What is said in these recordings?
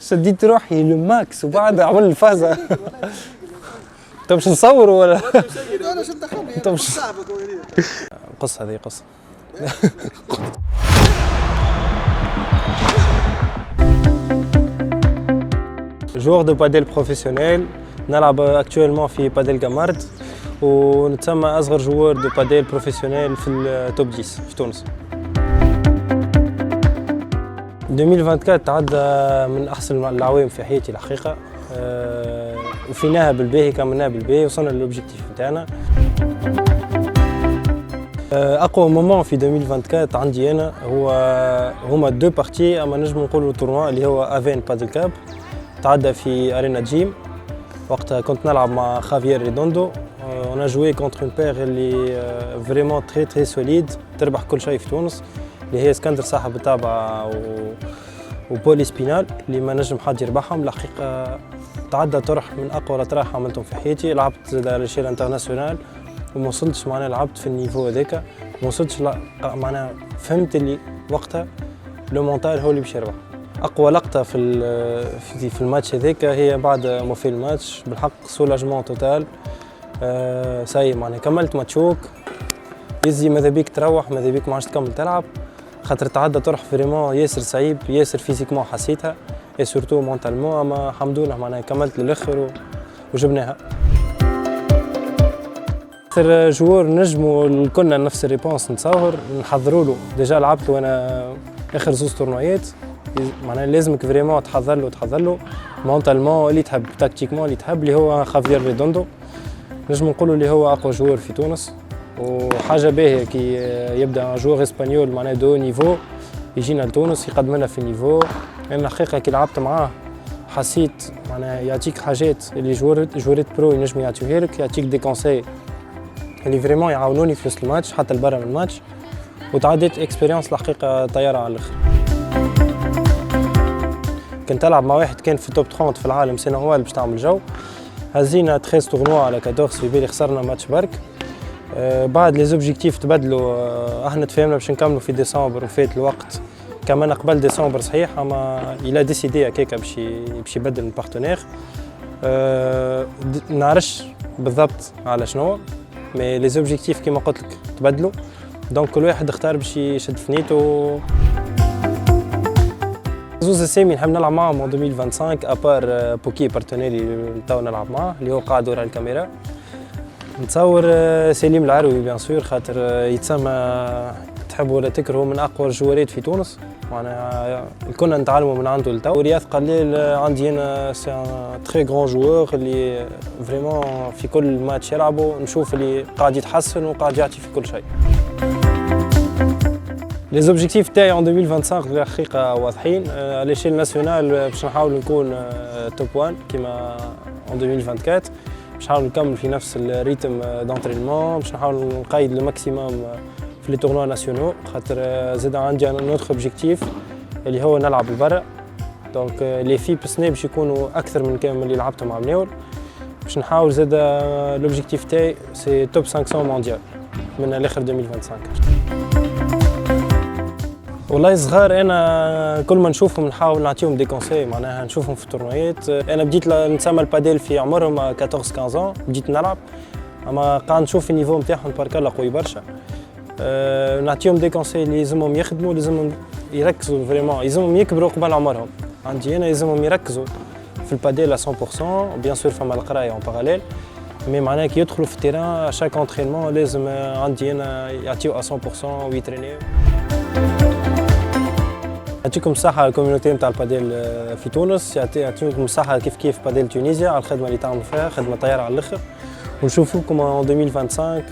شديت روحي للماكس وبعد عمل الفازة. انت مش نصور ولا؟ انا شو دخلني؟ انت مش صعبة قصة هذه قصة. joueur de padel professionnel نلعب actuellement في باديل جامارد ونتسمى أصغر joueur de padel professionnel في التوب 10 في تونس. 2024 تعدى من أحسن الأعوام في حياتي الحقيقة، وفيناها بالباهي كملناها بالباهي وصلنا للأوبجيكتيف نتاعنا. أقوى مومون في 2024 عندي أنا هما دو بارتي، أما نجم نقولوا تورنوا اللي هو افين بادل كاب تعدى في أرينا جيم. وقتها كنت نلعب مع خافيير ريدوندو، on a joué contre une paire اللي vraiment très solide تربح كل شيء في تونس، اللي هي اسكندر صاحب التابعة وبولي سبينال اللي ما نجم حد يربحهم. الحقيقة تعدى طرح من أقوى الأطراح عملتهم في حياتي. لعبت للشيل انترناسيونال وما وصلتش، معناها لعبت في النيفو هذاك ما وصلتش، معناها فهمت اللي وقتها لو مونتال هو اللي باش يربح. أقوى لقطة في الماتش هذاك هي بعد ما في الماتش بالحق سولاجمون توتال. ساي معناها كملت ماتشوك يزي ماذا بيك تروح، ماذا بيك ما عادش تكمل تلعب، خاطر تعدى طرح فريمون ياسر صعيب، ياسر فيزيكمون حسيتها اي سورتو مونتالمون. اما الحمد لله معناها كملت للاخر وجبناها. اكثر جوار نجموا كنا نفس الريبونس نتصور نحضروا له. ديجا لعبت وانا اخر زوز تورنويات، معناها لازمك فريمون تحضر له مونتالمون اللي تحب، تاكتيكمون اللي تحب، اللي هو خافيير ريدوندو. نجم نقولوا اللي هو اقوى جوار في تونس. وحاجه باهيه كي يبدا جوار اسبانيول معناها دو نيفو يجينا لتونس يقدم لنا في النيفو. انا الحقيقه كي لعبت معاه حسيت معناها يعطيك حاجات اللي جوارات برو ينجموا يعطيوها لك، يعطيك دي كونساي اللي فريمون يعاونوني في وسط الماتش حتى لبرا من الماتش. وتعديت اكسبيريونس الحقيقه طياره على الاخر. كنت العب مع واحد كان في توب 30 في العالم سنه اول باش تعمل جو. هزينا 13 تورنوا على 14 في بالي، خسرنا ماتش برك. بعد لي زوبجيكتيف تبدلوا، احنا تفاهمنا باش نكملوا في ديسمبر وفات الوقت. كمان قبل ديسمبر صحيح، اما الى ديسيدي هكاك باش يبدل من بارتنير. نعرفش بالضبط على شنو، مي لي زوبجيكتيف كيما قلت لك تبدلوا، دونك كل واحد اختار باش يشد في نيتو. زوز اسامي نحب نلعب معاهم 2025 ابار بوكي بارتنيري تو نلعب معاه اللي هو قاعد ورا الكاميرا. نتصور سليم العروي بيان سور، خاطر يتسمى تحب ولا تكره من اقوى الجوارات في تونس، معناها كنا نتعلموا من عنده لتو. ورياض قليل عندي انا سي ان تري غران جوور اللي فريمون في كل ماتش يلعبوا نشوف اللي قاعد يتحسن وقاعد يعطي في كل شيء. لي زوبجيكتيف تاعي ان 2025 الحقيقه واضحين. على ليشيل ناسيونال باش نحاول نكون توب 1 كيما ان 2024، باش نحاول نكمل في نفس الريتم دونترينمون، باش نحاول نقيد الماكسيموم في لي تورنوا ناسيونو، خاطر زاد عندي انا نوتر اوبجيكتيف اللي هو نلعب لبرا. دونك لي في بسني باش يكونوا اكثر من كامل اللي لعبتهم مع مناول، باش نحاول زاد لوبجيكتيف تاعي سي توب 500 مونديال من الاخر 2025. والله صغار انا كل ما نشوفهم نحاول نعطيهم دي كونساي، معناها نشوفهم في التورنويات. انا بديت نتسمى الباديل في عمرهم 14 15 بديت نلعب، اما قاعد نشوف النيفو نتاعهم تبارك الله قوي برشا. نعطيهم دي كونساي اللي لازمهم يخدموا، لازمهم يركزوا فريمون، لازمهم يكبروا قبل عمرهم. عندي انا لازمهم يركزوا في الباديل 100%. بيان سور فما القرايه اون باراليل، مي معناها كي يدخلوا في التيران شاك انترينمون لازم عندي انا يعطيو 100% ويترينيو. يعطيكم الصحة الكوميونيتي نتاع الباديل في تونس، يعطيكم الصحة كيف باديل تونيزيا على الخدمة اللي تعملوا فيها، خدمة طيارة على الآخر. ونشوفوكم ان 2025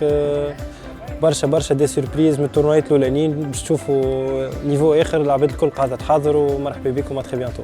برشا دي سوربريز من التورنوات الاولانيين باش تشوفوا نيفو اخر. العباد الكل قاعدة تحضر، ومرحبا بكم ا تري بيانتو.